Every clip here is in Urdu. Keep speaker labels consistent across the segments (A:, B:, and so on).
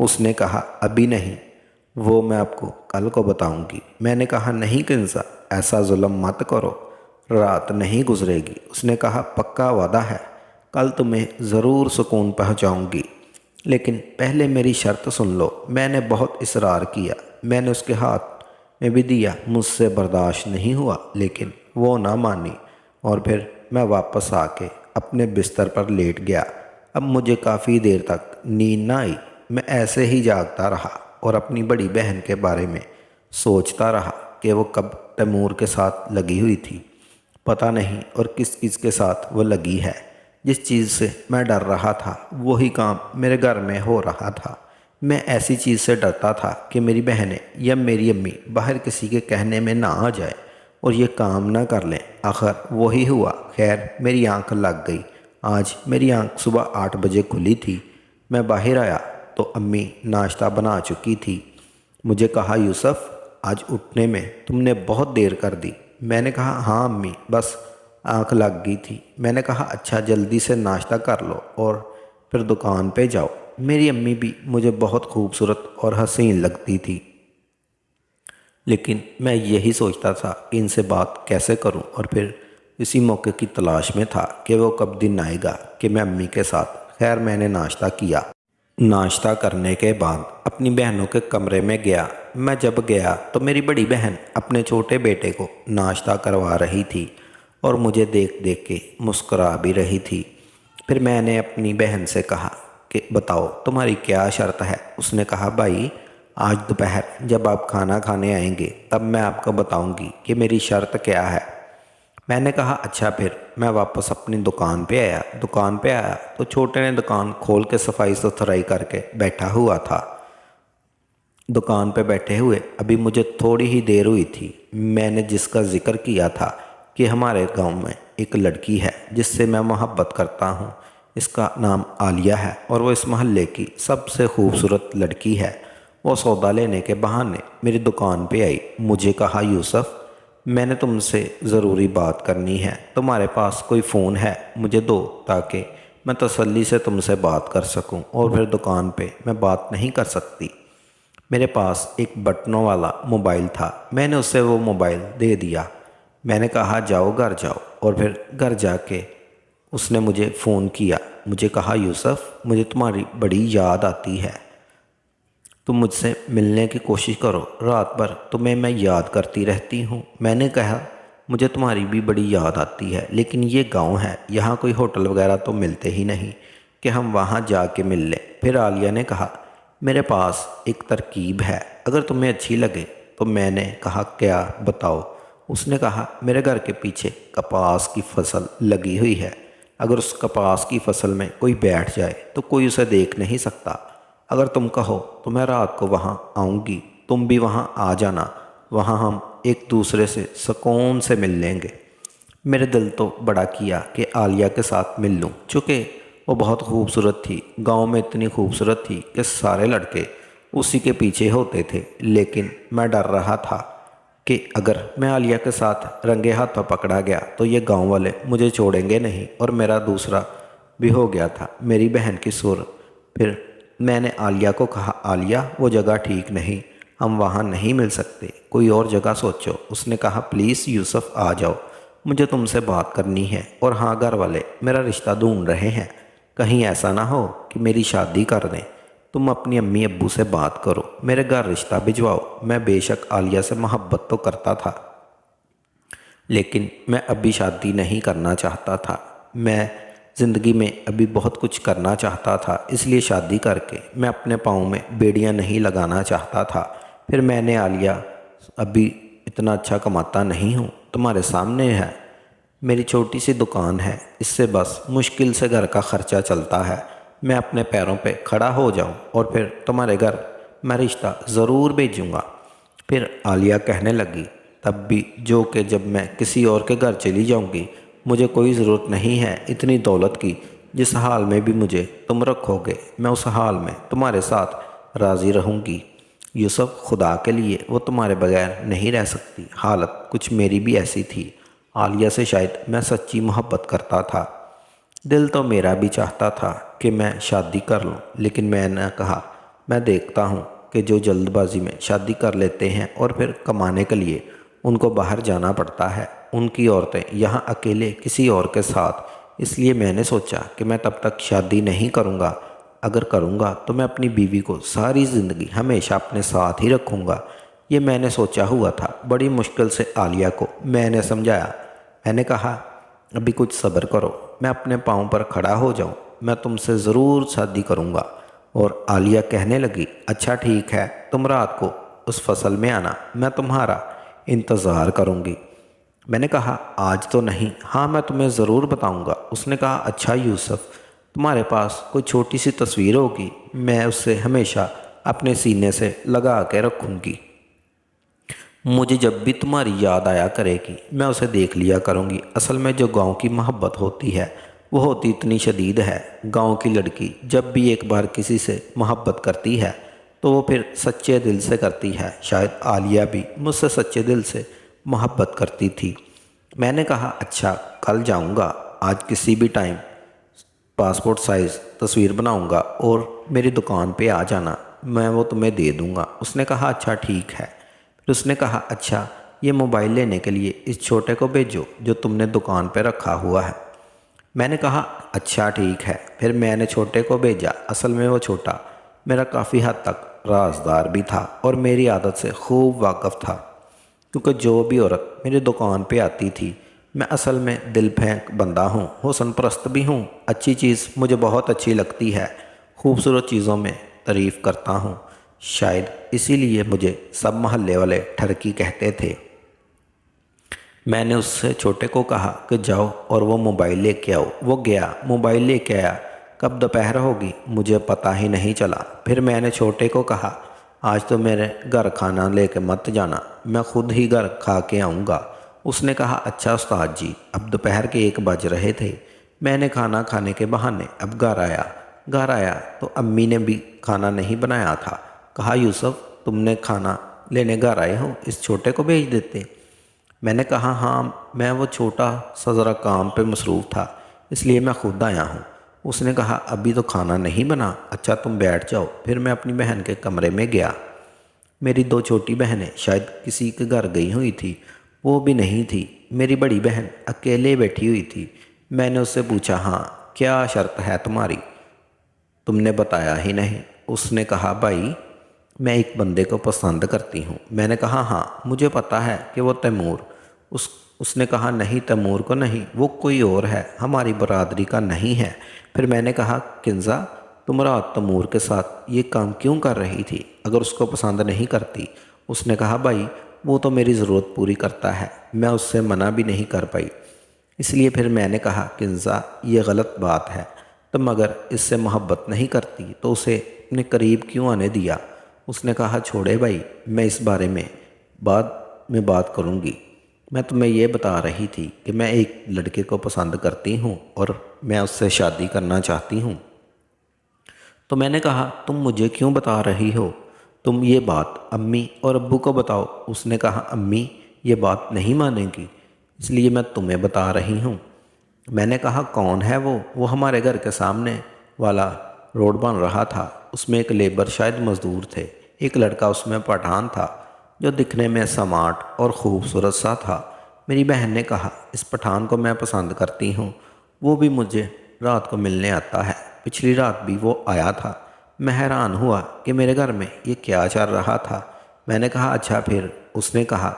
A: اس نے کہا ابھی نہیں، وہ میں آپ کو کل کو بتاؤں گی۔ میں نے کہا نہیں کنزا، ایسا ظلم مت کرو، رات نہیں گزرے گی۔ اس نے کہا پکا وعدہ ہے، کل تمہیں ضرور سکون پہنچاؤں گی، لیکن پہلے میری شرط سن لو۔ میں نے بہت اصرار کیا، میں نے اس کے ہاتھ میں بھی دیا، مجھ سے برداشت نہیں ہوا، لیکن وہ نہ مانی، اور پھر میں واپس آ کے اپنے بستر پر لیٹ گیا۔ اب مجھے کافی دیر تک نیند نہ آئی، میں ایسے ہی جاگتا رہا اور اپنی بڑی بہن کے بارے میں سوچتا رہا کہ وہ کب تیمور کے ساتھ لگی ہوئی تھی، پتہ نہیں، اور کس کس کے ساتھ وہ لگی ہے۔ جس چیز سے میں ڈر رہا تھا وہی کام میرے گھر میں ہو رہا تھا۔ میں ایسی چیز سے ڈرتا تھا کہ میری بہنیں یا میری امی باہر کسی کے کہنے میں نہ آ جائے اور یہ کام نہ کر لیں۔ آخر وہی ہوا۔ خیر میری آنکھ لگ گئی۔ آج میری آنکھ صبح 8 بجے کھلی تھی۔ میں باہر آیا تو امی ناشتہ بنا چکی تھی۔ مجھے کہا یوسف، آج اٹھنے میں تم نے بہت دیر کر دی۔ میں نے کہا ہاں امی، بس آنکھ لگ گئی تھی۔ میں نے کہا اچھا جلدی سے ناشتہ کر لو اور پھر دکان پہ جاؤ۔ میری امی بھی مجھے بہت خوبصورت اور حسین لگتی تھی، لیکن میں یہی سوچتا تھا کہ ان سے بات کیسے کروں، اور پھر اسی موقع کی تلاش میں تھا کہ وہ کب دن آئے گا کہ میں امی کے ساتھ۔ خیر میں نے ناشتہ کیا۔ ناشتہ کرنے کے بعد اپنی بہنوں کے کمرے میں گیا۔ میں جب گیا تو میری بڑی بہن اپنے چھوٹے بیٹے کو ناشتہ کروا رہی تھی اور مجھے دیکھ دیکھ کے مسکرا بھی رہی تھی۔ پھر میں نے اپنی بہن سے کہا کہ بتاؤ تمہاری کیا شرط ہے؟ اس نے کہا بھائی، آج دوپہر جب آپ کھانا کھانے آئیں گے تب میں آپ کو بتاؤں گی کہ میری شرط کیا ہے۔ میں نے کہا اچھا۔ پھر میں واپس اپنی دکان پہ آیا۔ دکان پہ آیا تو چھوٹے نے دکان کھول کے صفائی ستھرائی کر کے بیٹھا ہوا تھا۔ دکان پہ بیٹھے ہوئے ابھی مجھے تھوڑی ہی دیر ہوئی تھی۔ میں نے جس کا ذکر کیا تھا کہ ہمارے گاؤں میں ایک لڑکی ہے جس سے میں محبت کرتا ہوں، اس کا نام عالیہ ہے اور وہ اس محلے کی سب سے خوبصورت لڑکی ہے، وہ سودا لینے کے بہانے میری دکان پہ آئی۔ مجھے کہا یوسف، میں نے تم سے ضروری بات کرنی ہے، تمہارے پاس کوئی فون ہے؟ مجھے دو تاکہ میں تسلی سے تم سے بات کر سکوں، اور پھر دکان پہ میں بات نہیں کر سکتی۔ میرے پاس ایک بٹنوں والا موبائل تھا، میں نے اسے وہ موبائل دے دیا۔ میں نے کہا جاؤ گھر جاؤ، اور پھر گھر جا کے اس نے مجھے فون کیا۔ مجھے کہا یوسف، مجھے تمہاری بڑی یاد آتی ہے، تم مجھ سے ملنے کی کوشش کرو، رات بھر تمہیں میں یاد کرتی رہتی ہوں۔ میں نے کہا مجھے تمہاری بھی بڑی یاد آتی ہے، لیکن یہ گاؤں ہے، یہاں کوئی ہوٹل وغیرہ تو ملتے ہی نہیں کہ ہم وہاں جا کے مل لیں۔ پھر عالیہ نے کہا میرے پاس ایک ترکیب ہے، اگر تمہیں اچھی لگے تو۔ میں نے کہا کیا؟ بتاؤ۔ اس نے کہا میرے گھر کے پیچھے کپاس کی فصل لگی ہوئی ہے، اگر اس کپاس کی فصل میں کوئی بیٹھ جائے تو کوئی اسے دیکھ نہیں سکتا۔ اگر تم کہو تو میں رات کو وہاں آؤں گی، تم بھی وہاں آ جانا، وہاں ہم ایک دوسرے سے سکون سے مل لیں گے۔ میرے دل تو بڑا کیا کہ عالیہ کے ساتھ مل لوں، چونکہ وہ بہت خوبصورت تھی، گاؤں میں اتنی خوبصورت تھی کہ سارے لڑکے اسی کے پیچھے ہوتے تھے۔ لیکن میں ڈر رہا تھا کہ اگر میں عالیہ کے ساتھ رنگے ہاتھوں پکڑا گیا تو یہ گاؤں والے مجھے چھوڑیں گے نہیں، اور میرا دوسرا بھی ہو گیا تھا، میری بہن کی صورت۔ پھر میں نے عالیہ کو کہا عالیہ وہ جگہ ٹھیک نہیں، ہم وہاں نہیں مل سکتے، کوئی اور جگہ سوچو۔ اس نے کہا پلیز یوسف آ جاؤ، مجھے تم سے بات کرنی ہے، اور ہاں گھر والے میرا رشتہ ڈھونڈ رہے ہیں، کہیں ایسا نہ ہو کہ میری شادی کر دیں۔ تم اپنی امی ابو سے بات کرو، میرے گھر رشتہ بھجواؤ۔ میں بے شک عالیہ سے محبت تو کرتا تھا، لیکن میں ابھی شادی نہیں کرنا چاہتا تھا۔ میں زندگی میں ابھی بہت کچھ کرنا چاہتا تھا، اس لیے شادی کر کے میں اپنے پاؤں میں بیڑیاں نہیں لگانا چاہتا تھا۔ پھر میں نے عالیہ، ابھی اتنا اچھا کماتا نہیں ہوں، تمہارے سامنے ہے، میری چھوٹی سی دکان ہے، اس سے بس مشکل سے گھر کا خرچہ چلتا ہے۔ میں اپنے پیروں پہ کھڑا ہو جاؤں اور پھر تمہارے گھر میں رشتہ ضرور بھیجوں گا۔ پھر عالیہ کہنے لگی تب بھی جو کہ جب میں کسی اور کے گھر چلی جاؤں گی مجھے کوئی ضرورت نہیں ہے اتنی دولت کی، جس حال میں بھی مجھے تم رکھو گے میں اس حال میں تمہارے ساتھ راضی رہوں گی۔ یوسف خدا کے لیے وہ تمہارے بغیر نہیں رہ سکتی، حالت کچھ میری بھی ایسی تھی، عالیہ سے شاید میں سچی محبت کرتا تھا، دل تو میرا بھی چاہتا تھا کہ میں شادی کر لوں، لیکن میں نے کہا میں دیکھتا ہوں کہ جو جلد بازی میں شادی کر لیتے ہیں اور پھر کمانے کے لیے ان کو باہر جانا پڑتا ہے، ان کی عورتیں یہاں اکیلے کسی اور کے ساتھ۔ اس لیے میں نے سوچا کہ میں تب تک شادی نہیں کروں گا، اگر کروں گا تو میں اپنی بیوی کو ساری زندگی ہمیشہ اپنے ساتھ ہی رکھوں گا۔ یہ میں نے سوچا ہوا تھا۔ بڑی مشکل سے عالیہ کو میں نے سمجھایا۔ میں نے کہا، ابھی کچھ صبر کرو، میں اپنے پاؤں پر کھڑا ہو جاؤں، میں تم سے ضرور شادی کروں گا۔ اور عالیہ کہنے لگی، اچھا ٹھیک ہے، تم رات کو اس فصل میں آنا، میں تمہارا انتظار کروں گی۔ میں نے کہا، آج تو نہیں، ہاں میں تمہیں ضرور بتاؤں گا۔ اس نے کہا، اچھا یوسف، تمہارے پاس کوئی چھوٹی سی تصویر ہوگی، میں اسے ہمیشہ اپنے سینے سے لگا کے رکھوں گی۔ مجھے جب بھی تمہاری یاد آیا کرے گی میں اسے دیکھ لیا کروں گی۔ اصل میں جو گاؤں کی محبت ہوتی ہے وہ ہوتی اتنی شدید ہے۔ گاؤں کی لڑکی جب بھی ایک بار کسی سے محبت کرتی ہے تو وہ پھر سچے دل سے کرتی ہے۔ شاید عالیہ بھی مجھ سے سچے دل سے محبت کرتی تھی۔ میں نے کہا، اچھا کل جاؤں گا، آج کسی بھی ٹائم پاسپورٹ سائز تصویر بناؤں گا اور میری دکان پہ آ جانا، میں وہ تمہیں دے دوں گا۔ اس نے کہا، اچھا ٹھیک ہے۔ پھر اس نے کہا، اچھا یہ موبائل لینے کے لیے اس چھوٹے کو بھیجو جو تم نے دکان پہ رکھا ہوا ہے۔ میں نے کہا، اچھا ٹھیک ہے۔ پھر میں نے چھوٹے کو بھیجا۔ اصل میں وہ چھوٹا میرا کافی حد تک رازدار بھی تھا اور میری عادت سے خوب واقف تھا، کیونکہ جو بھی عورت میری دکان پہ آتی تھی، میں اصل میں دل پھینک بندہ ہوں، حسن پرست بھی ہوں۔ اچھی چیز مجھے بہت اچھی لگتی ہے، خوبصورت چیزوں میں تعریف کرتا ہوں۔ شاید اسی لیے مجھے سب محلے والے ٹھرکی کہتے تھے۔ میں نے اس سے چھوٹے کو کہا کہ جاؤ اور وہ موبائل لے کے آؤ۔ وہ گیا، موبائل لے کے آیا۔ کب دوپہر ہوگی مجھے پتہ ہی نہیں چلا۔ پھر میں نے چھوٹے کو کہا، آج تو میرے گھر کھانا لے کے مت جانا، میں خود ہی گھر کھا کے آؤں گا۔ اس نے کہا، اچھا استاد جی۔ اب دوپہر کے 1 بج رہے تھے۔ میں نے کھانا کھانے کے بہانے اب گھر آیا تو امی نے بھی کھانا نہیں بنایا تھا۔ کہا، یوسف تم نے کھانا لینے گھر آئے ہو، اس چھوٹے کو بھیج دیتے۔ میں نے کہا، ہاں میں وہ چھوٹا سا ذرا کام پہ مصروف تھا، اس لیے میں خود آیا ہوں۔ اس نے کہا، ابھی تو کھانا نہیں بنا، اچھا تم بیٹھ جاؤ۔ پھر میں اپنی بہن کے کمرے میں گیا۔ میری 2 چھوٹی بہنیں شاید کسی کے گھر گئی ہوئی تھی، وہ بھی نہیں تھی۔ میری بڑی بہن اکیلے بیٹھی ہوئی تھی۔ میں نے اس سے پوچھا، ہاں کیا شرط ہے تمہاری؟ تم نے بتایا ہی نہیں۔ اس نے کہا، بھائی میں ایک بندے کو پسند کرتی ہوں۔ میں نے کہا، ہاں مجھے پتہ ہے کہ وہ تیمور۔ اس نے کہا، نہیں تیمور کو نہیں، وہ کوئی اور ہے، ہماری برادری کا نہیں ہے۔ پھر میں نے کہا، کنزا تم رات تیمور کے ساتھ یہ کام کیوں کر رہی تھی اگر اس کو پسند نہیں کرتی؟ اس نے کہا، بھائی وہ تو میری ضرورت پوری کرتا ہے، میں اس سے منع بھی نہیں کر پائی۔ اس لیے پھر میں نے کہا، کنزا یہ غلط بات ہے، تم اگر اس سے محبت نہیں کرتی تو اسے اپنے قریب کیوں آنے دیا؟ اس نے کہا، چھوڑے بھائی، میں اس بارے میں بعد میں بات کروں گی۔ میں تمہیں یہ بتا رہی تھی کہ میں ایک لڑکے کو پسند کرتی ہوں اور میں اس سے شادی کرنا چاہتی ہوں۔ تو میں نے کہا، تم مجھے کیوں بتا رہی ہو؟ تم یہ بات امی اور ابو کو بتاؤ۔ اس نے کہا، امی یہ بات نہیں مانیں گی، اس لیے میں تمہیں بتا رہی ہوں۔ میں نے کہا، کون ہے وہ ہمارے گھر کے سامنے والا روڈ بن رہا تھا، اس میں ایک لیبر شاید مزدور تھے، ایک لڑکا اس میں پٹھان تھا جو دکھنے میں سمارٹ اور خوبصورت سا تھا۔ میری بہن نے کہا، اس پٹھان کو میں پسند کرتی ہوں، وہ بھی مجھے رات کو ملنے آتا ہے، پچھلی رات بھی وہ آیا تھا۔ میں حیران ہوا کہ میرے گھر میں یہ کیا چل رہا تھا۔ میں نے کہا، اچھا پھر؟ اس نے کہا،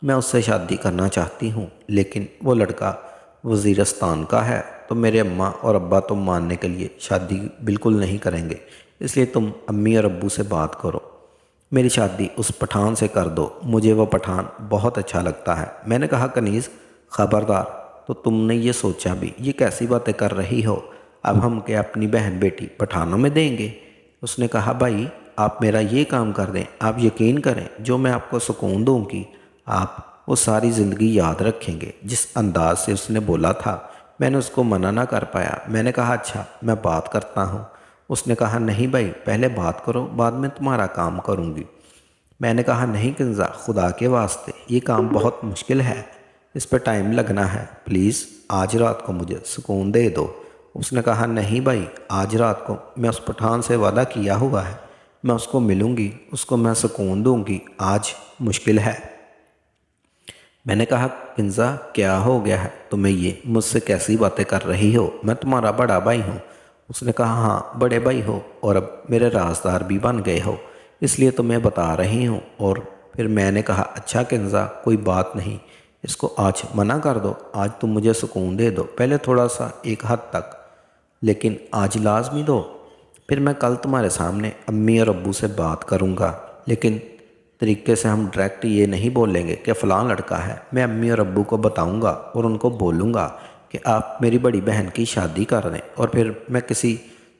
A: میں اس سے شادی کرنا چاہتی ہوں، لیکن وہ لڑکا وزیرستان کا ہے، تو میرے اماں اور ابا تم ماننے کے لیے شادی بالکل نہیں کریں گے، اس لیے تم امی اور ابو سے بات کرو، میری شادی اس پٹھان سے کر دو، مجھے وہ پٹھان بہت اچھا لگتا ہے۔ میں نے کہا، کنیز خبردار، تو تم نے یہ سوچا بھی، یہ کیسی باتیں کر رہی ہو؟ اب ہم کیا اپنی بہن بیٹی پٹھانوں میں دیں گے؟ اس نے کہا، بھائی آپ میرا یہ کام کر دیں، آپ یقین کریں جو میں آپ کو سکون دوں گی آپ وہ ساری زندگی یاد رکھیں گے۔ جس انداز سے اس نے بولا تھا میں نے اس کو منع نہ کر پایا۔ میں نے کہا، اچھا میں بات کرتا ہوں۔ اس نے کہا، نہیں بھائی پہلے بات کرو، بعد میں تمہارا کام کروں گی۔ میں نے کہا، نہیں کنزا خدا کے واسطے یہ کام بہت مشکل ہے، اس پہ ٹائم لگنا ہے، پلیز آج رات کو مجھے سکون دے دو۔ اس نے کہا، نہیں بھائی آج رات کو میں اس پٹھان سے وعدہ کیا ہوا ہے، میں اس کو ملوں گی, اس کو میں سکون دوں گی. آج مشکل ہے. میں نے کہا کنزا کیا ہو گیا ہے تمہیں, یہ مجھ سے کیسی باتیں کر رہی ہو؟ میں تمہارا بڑا بھائی ہوں. اس نے کہا ہاں بڑے بھائی ہو اور اب میرے رازدار بھی بن گئے ہو, اس لیے تمہیں بتا رہی ہوں. اور پھر میں نے کہا اچھا کنزا کوئی بات نہیں, اس کو آج منع کر دو, آج تم مجھے سکون دے دو, پہلے تھوڑا سا ایک حد تک, لیکن آج لازمی دو. پھر میں کل تمہارے سامنے امی اور ابو سے بات کروں گا, لیکن طریقے سے ہم ڈائریکٹ یہ نہیں بولیں گے کہ فلاں لڑکا ہے. میں امی اور ابو کو بتاؤں گا اور ان کو بولوں گا کہ آپ میری بڑی بہن کی شادی کر دیں, اور پھر میں کسی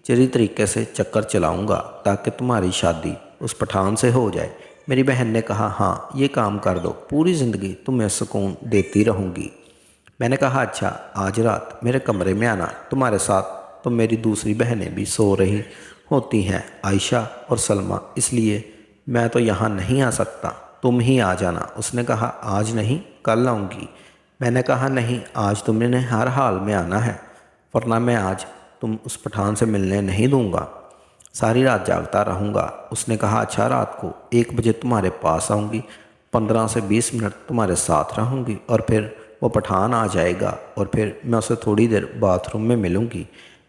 A: چری طریقے سے چکر چلاؤں گا تاکہ تمہاری شادی اس پٹھان سے ہو جائے. میری بہن نے کہا ہاں یہ کام کر دو, پوری زندگی تمہیں سکون دیتی رہوں گی. میں نے کہا اچھا آج رات میرے کمرے میں آنا, تمہارے ساتھ تو میری دوسری بہنیں بھی سو رہی ہوتی ہیں, عائشہ اور سلمہ, اس لیے میں تو یہاں نہیں آ سکتا, تم ہی آ جانا. اس نے کہا آج نہیں کل آؤں گی. میں نے کہا نہیں آج تم نے ہر حال میں آنا ہے, ورنہ میں آج تم اس پٹھان سے ملنے نہیں دوں گا, ساری رات جاگتا رہوں گا. اس نے کہا اچھا رات کو 1 بجے تمہارے پاس آؤں گی, 15 سے 20 منٹ تمہارے ساتھ رہوں گی, اور پھر وہ پٹھان آ جائے گا اور پھر میں اسے تھوڑی دیر باتھ روم میں ملوں گی.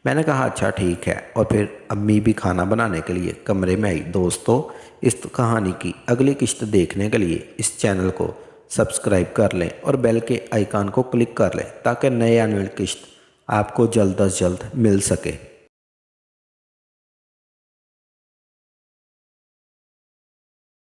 A: میں نے کہا اچھا ٹھیک ہے, اور پھر امی بھی کھانا بنانے کے لیے کمرے میں آئی. دوستو اس کہانی کی اگلی قسط دیکھنے کے لیے اس چینل کو سبسکرائب کر لیں اور بیل کے آئیکن کو کلک کر لیں تاکہ نئے آنے والی قسط آپ کو جلد از جلد مل سکے.